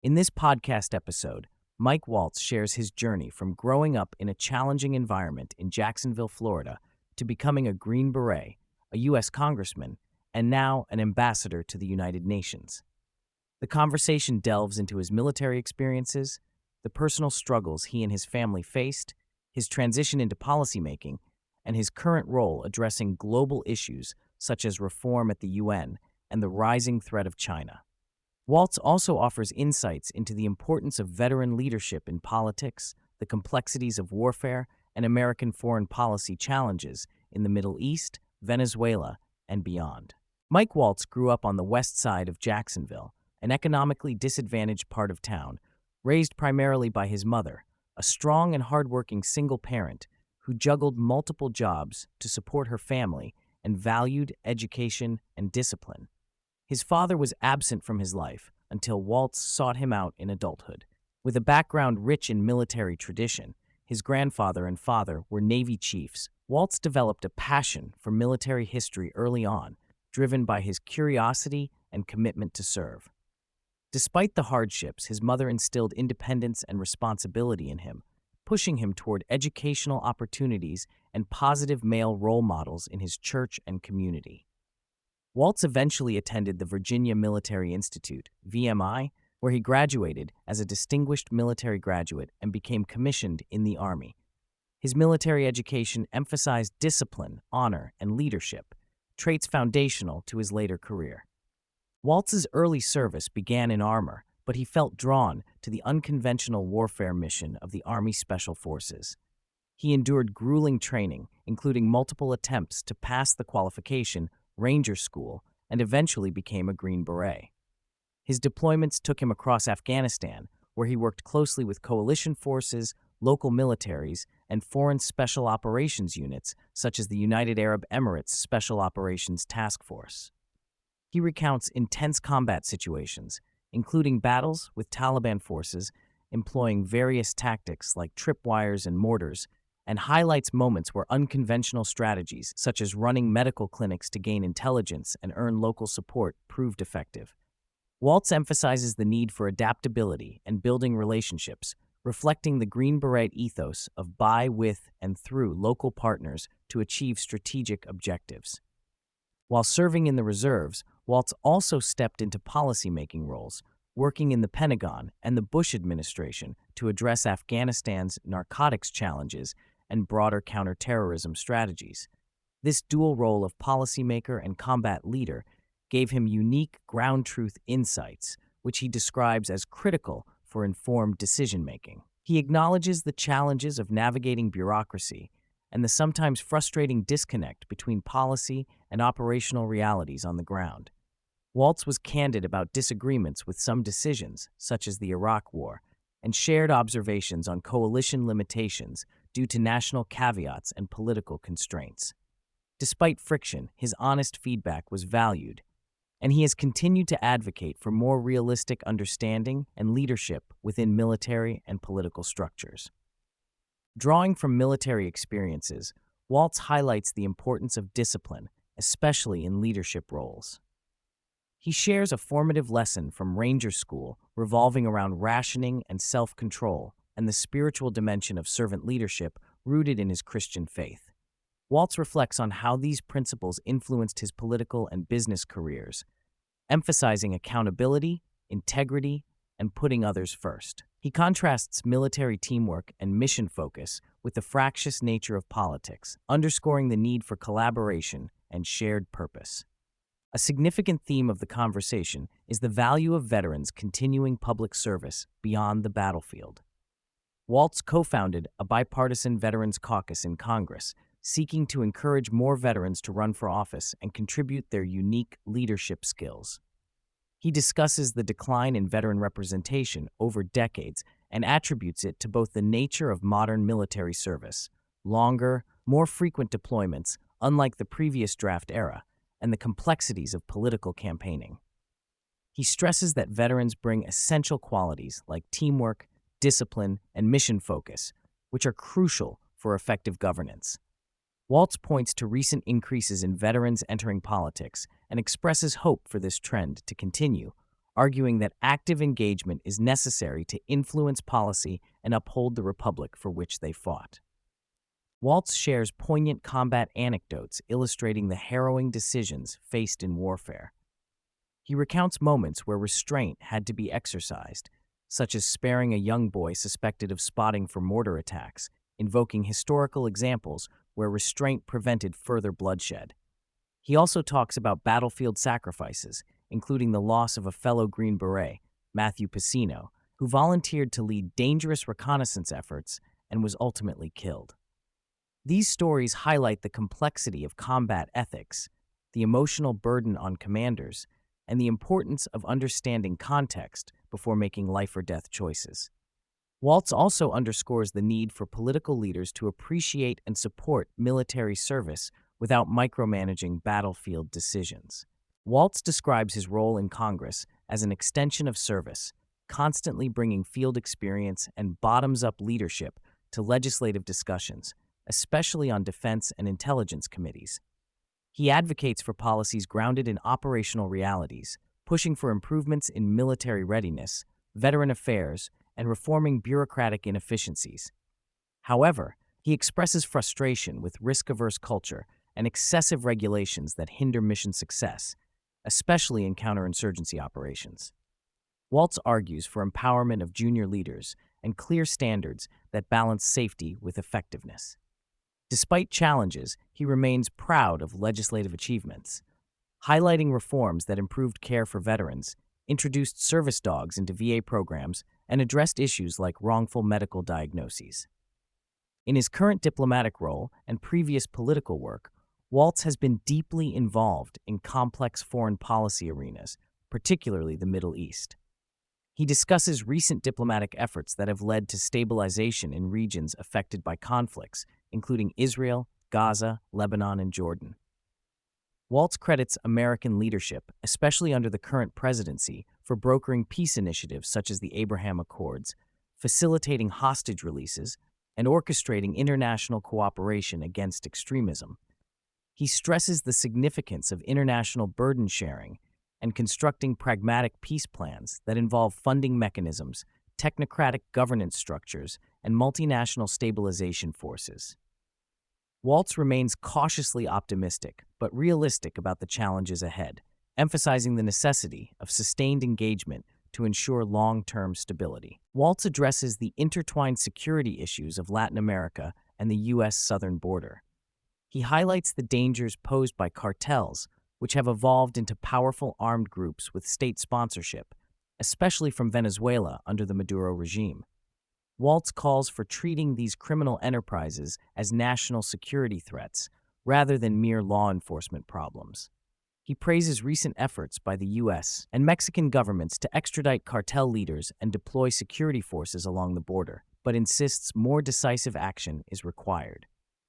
In this podcast episode, Mike Waltz shares his journey from growing up in a challenging environment in Jacksonville, Florida, to becoming a Green Beret, a U.S. Congressman, and now an ambassador to the United Nations. The conversation delves into his military experiences, the personal struggles he and his family faced, his transition into policymaking, and his current role addressing global issues such as reform at the UN and the rising threat of China. Waltz also offers insights into the importance of veteran leadership in politics, the complexities of warfare, and American foreign policy challenges in the Middle East, Venezuela, and beyond. Mike Waltz grew up on the west side of Jacksonville, an economically disadvantaged part of town, raised primarily by his mother, a strong and hardworking single parent who juggled multiple jobs to support her family and valued education and discipline. His father was absent from his life until Waltz sought him out in adulthood. With a background rich in military tradition, his grandfather and father were Navy chiefs. Waltz developed a passion for military history early on, driven by his curiosity and commitment to serve. Despite the hardships, his mother instilled independence and responsibility in him, pushing him toward educational opportunities and positive male role models in his church and community. Waltz eventually attended the Virginia Military Institute, VMI, where he graduated as a distinguished military graduate and became commissioned in the Army. His military education emphasized discipline, honor, and leadership, traits foundational to his later career. Waltz's early service began in armor, but he felt drawn to the unconventional warfare mission of the Army Special Forces. He endured grueling training, including multiple attempts to pass the qualification Ranger School, and eventually became a Green Beret. His deployments took him across Afghanistan, where he worked closely with coalition forces, local militaries, and foreign special operations units such as the United Arab Emirates Special Operations Task Force. He recounts intense combat situations, including battles with Taliban forces employing various tactics like tripwires and mortars, and highlights moments where unconventional strategies, such as running medical clinics to gain intelligence and earn local support, proved effective. Waltz emphasizes the need for adaptability and building relationships, reflecting the Green Beret ethos of by, with, and through local partners to achieve strategic objectives. While serving in the reserves, Waltz also stepped into policymaking roles, working in the Pentagon and the Bush administration to address Afghanistan's narcotics challenges and broader counterterrorism strategies. This dual role of policymaker and combat leader gave him unique ground truth insights, which he describes as critical for informed decision-making. He acknowledges the challenges of navigating bureaucracy and the sometimes frustrating disconnect between policy and operational realities on the ground. Waltz was candid about disagreements with some decisions, such as the Iraq War, and shared observations on coalition limitations due to national caveats and political constraints. Despite friction, his honest feedback was valued, and he has continued to advocate for more realistic understanding and leadership within military and political structures. Drawing from military experiences, Waltz highlights the importance of discipline, especially in leadership roles. He shares a formative lesson from Ranger School revolving around rationing and self-control and the spiritual dimension of servant leadership rooted in his Christian faith. Waltz reflects on how these principles influenced his political and business careers, emphasizing accountability, integrity, and putting others first. He contrasts military teamwork and mission focus with the fractious nature of politics, underscoring the need for collaboration and shared purpose. A significant theme of the conversation is the value of veterans continuing public service beyond the battlefield. Waltz co-founded a bipartisan Veterans Caucus in Congress, seeking to encourage more veterans to run for office and contribute their unique leadership skills. He discusses the decline in veteran representation over decades and attributes it to both the nature of modern military service, longer, more frequent deployments, unlike the previous draft era, and the complexities of political campaigning. He stresses that veterans bring essential qualities like teamwork, discipline, and mission focus, which are crucial for effective governance. Waltz points to recent increases in veterans entering politics and expresses hope for this trend to continue, arguing that active engagement is necessary to influence policy and uphold the republic for which they fought. Waltz shares poignant combat anecdotes illustrating the harrowing decisions faced in warfare. He recounts moments where restraint had to be exercised, such as sparing a young boy suspected of spotting for mortar attacks, invoking historical examples where restraint prevented further bloodshed. He also talks about battlefield sacrifices, including the loss of a fellow Green Beret, Matthew Pacino, who volunteered to lead dangerous reconnaissance efforts and was ultimately killed. These stories highlight the complexity of combat ethics, the emotional burden on commanders, and the importance of understanding context before making life-or-death choices. Waltz also underscores the need for political leaders to appreciate and support military service without micromanaging battlefield decisions. Waltz describes his role in Congress as an extension of service, constantly bringing field experience and bottoms-up leadership to legislative discussions, especially on defense and intelligence committees. He advocates for policies grounded in operational realities, pushing for improvements in military readiness, veteran affairs, and reforming bureaucratic inefficiencies. However, he expresses frustration with risk-averse culture and excessive regulations that hinder mission success, especially in counterinsurgency operations. Waltz argues for empowerment of junior leaders and clear standards that balance safety with effectiveness. Despite challenges, he remains proud of legislative achievements, highlighting reforms that improved care for veterans, introduced service dogs into VA programs, and addressed issues like wrongful medical diagnoses. In his current diplomatic role and previous political work, Waltz has been deeply involved in complex foreign policy arenas, particularly the Middle East. He discusses recent diplomatic efforts that have led to stabilization in regions affected by conflicts, including Israel, Gaza, Lebanon, and Jordan. Waltz credits American leadership, especially under the current presidency, for brokering peace initiatives such as the Abraham Accords, facilitating hostage releases, and orchestrating international cooperation against extremism. He stresses the significance of international burden sharing and constructing pragmatic peace plans that involve funding mechanisms, technocratic governance structures, and multinational stabilization forces. Waltz remains cautiously optimistic but realistic about the challenges ahead, emphasizing the necessity of sustained engagement to ensure long-term stability. Waltz addresses the intertwined security issues of Latin America and the U.S. southern border. He highlights the dangers posed by cartels, which have evolved into powerful armed groups with state sponsorship, especially from Venezuela under the Maduro regime. Waltz calls for treating these criminal enterprises as national security threats rather than mere law enforcement problems. He praises recent efforts by the U.S. and Mexican governments to extradite cartel leaders and deploy security forces along the border, but insists more decisive action is required.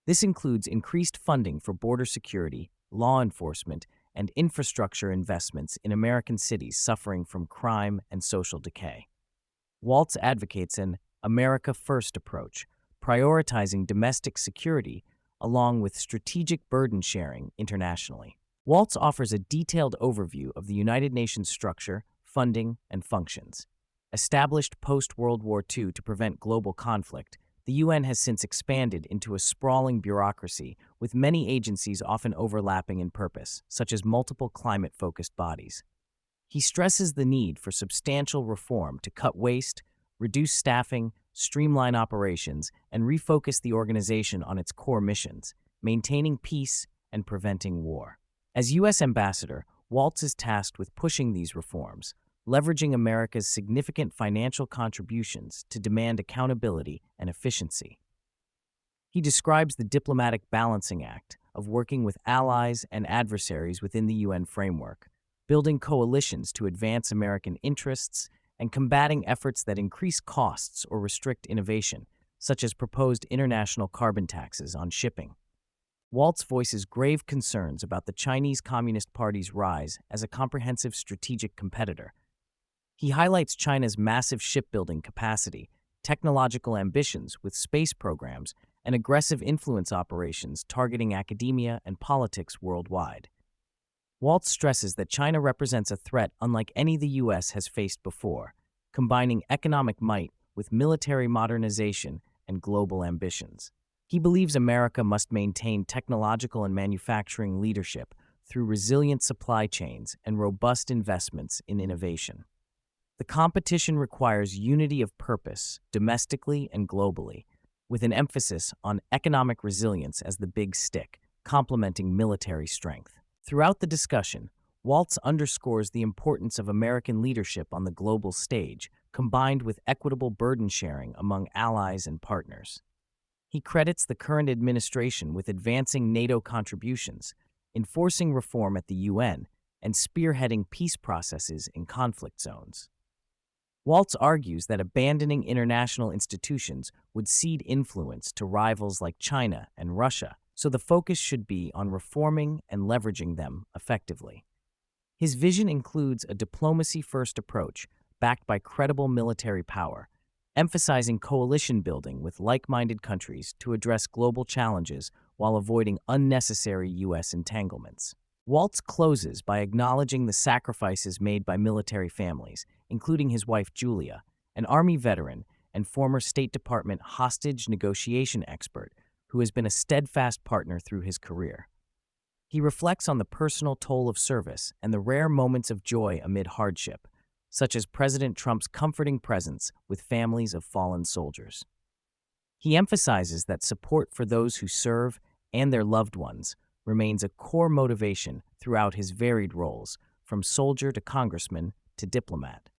This includes increased funding for border security, law enforcement, and infrastructure investments in American cities suffering from crime and social decay. Waltz advocates an America First approach, prioritizing domestic security along with strategic burden sharing internationally. Waltz offers a detailed overview of the United Nations structure, funding, and functions. Established post-World War II to prevent global conflict, the UN has since expanded into a sprawling bureaucracy with many agencies often overlapping in purpose, such as multiple climate-focused bodies. He stresses the need for substantial reform to cut waste, reduce staffing, streamline operations, and refocus the organization on its core missions, maintaining peace and preventing war. As U.S. ambassador, Waltz is tasked with pushing these reforms, leveraging America's significant financial contributions to demand accountability and efficiency. He describes the diplomatic balancing act of working with allies and adversaries within the UN framework, building coalitions to advance American interests, and combating efforts that increase costs or restrict innovation, such as proposed international carbon taxes on shipping. Waltz voices grave concerns about the Chinese Communist Party's rise as a comprehensive strategic competitor. He highlights China's massive shipbuilding capacity, technological ambitions with space programs, and aggressive influence operations targeting academia and politics worldwide. Waltz stresses that China represents a threat unlike any the U.S. has faced before, combining economic might with military modernization and global ambitions. He believes America must maintain technological and manufacturing leadership through resilient supply chains and robust investments in innovation. The competition requires unity of purpose, domestically and globally, with an emphasis on economic resilience as the big stick, complementing military strength. Throughout the discussion, Waltz underscores the importance of American leadership on the global stage, combined with equitable burden sharing among allies and partners. He credits the current administration with advancing NATO contributions, enforcing reform at the UN, and spearheading peace processes in conflict zones. Waltz argues that abandoning international institutions would cede influence to rivals like China and Russia, so the focus should be on reforming and leveraging them effectively. His vision includes a diplomacy-first approach backed by credible military power, emphasizing coalition building with like-minded countries to address global challenges while avoiding unnecessary U.S. entanglements. Waltz closes by acknowledging the sacrifices made by military families, including his wife Julia, an Army veteran and former State Department hostage negotiation expert who has been a steadfast partner through his career. He reflects on the personal toll of service and the rare moments of joy amid hardship, such as President Trump's comforting presence with families of fallen soldiers. He emphasizes that support for those who serve and their loved ones remains a core motivation throughout his varied roles, from soldier to congressman to diplomat.